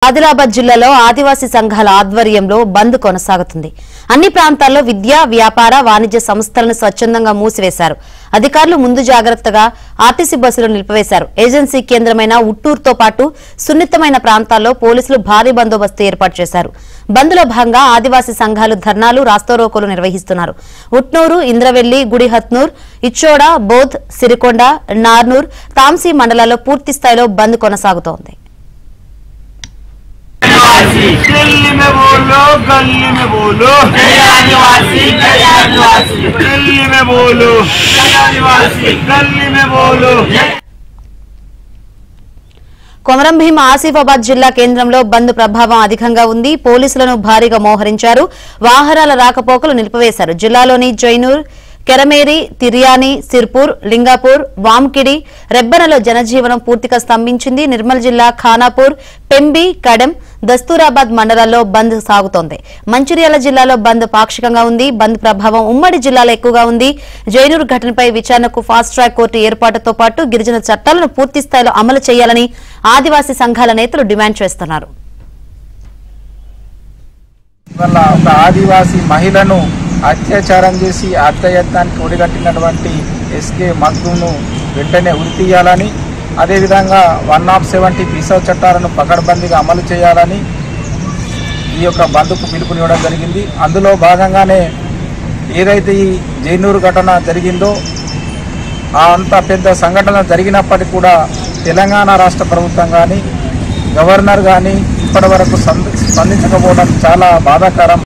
ఆదిలాబాద్ జిల్లాలో ఆదివాసీ సంఘాల ఆధ్వర్యంలో బంద్ కొనసాగుతుంది. అన్ని ప్రాంతాల్లో విద్యా, వ్యాపార, వాణిజ్య సంస్థలను స్వచ్ఛందంగా మూసివేశారు. అధికారులు ముందు జాగ్రత్తగా ఆర్టీసీ బస్సులను నిలిపివేశారు. ఏజెన్సీ కేంద్రమైన ఉట్టూరుతో పాటు సున్నితమైన ప్రాంతాల్లో పోలీసులు భారీ బందోబస్తు ఏర్పాటు చేశారు. బంద్లో భాగంగా ఆదివాసీ సంఘాలు ధర్నాలు, రాస్తారోకోలు నిర్వహిస్తున్నారు. ఉట్నూరు, ఇంద్రవెల్లి, గుడిహత్నూర్, ఇచ్చోడ, బోధ్, సిరికొండ, నార్నూర్, తాంసీ మండలాల్లో పూర్తి స్థాయిలో బంద్ కొనసాగుతోంది. दिल्ली में बोलो, गली में बोलो, आदिवासी, दिल्ली में बोलो, आदिवासी, गली में बोलो. కొమరం భీం ఆసిఫాబాద్ జిల్లా కేంద్రంలో బంద్ ప్రభావం అధికంగా ఉంది. పోలీసులను భారీగా మోహరించారు. వాహనాల రాకపోకలు నిలిపివేశారు. జిల్లాలోని జైనూర్, కెరమేరి, తిర్యాని, సిర్పూర్, లింగాపూర్, వామ్కిడి, రెబ్బనలో జనజీవనం పూర్తిగా స్తంభించింది. నిర్మల్ జిల్లా ఖానాపూర్, పెంబి, కడెం, దస్తూరాబాద్ మండలాల్లో బంద్ సాగుతోంది. మంచిర్యాల జిల్లాలో బంద్ పాక్షికంగా ఉంది. బంద్ ప్రభావం ఉమ్మడి జిల్లాలో ఎక్కువగా ఉంది. జైనూర్ ఘటనపై విచారణకు ఫాస్ట్ ట్రాక్ కోర్టు ఏర్పాటుతో పాటు గిరిజన చట్టాలను పూర్తి స్థాయిలో అమలు చేయాలని ఆదివాసీ సంఘాల నేతలు డిమాండ్ చేస్తున్నారు. ఒక ఆదివాసీ మహిళను అత్యాచారం చేసి హత్యాయత్నానికి ఒడిగట్టినటువంటి ఎస్కే మగ్దును వెంటనే ఉరితీయాలని, అదేవిధంగా 170 పీసా చట్టాలను పకడ్బందీగా అమలు చేయాలని ఈ యొక్క బంద్కు పిలుపునివ్వడం జరిగింది. అందులో భాగంగానే ఏదైతే ఈ జైనూరు ఘటన జరిగిందో అంత పెద్ద సంఘటన జరిగినప్పటికీ కూడా తెలంగాణ రాష్ట్ర ప్రభుత్వం కానీ, గవర్నర్ కానీ ఇప్పటి వరకు స్పందించకపోవడం చాలా బాధాకరం.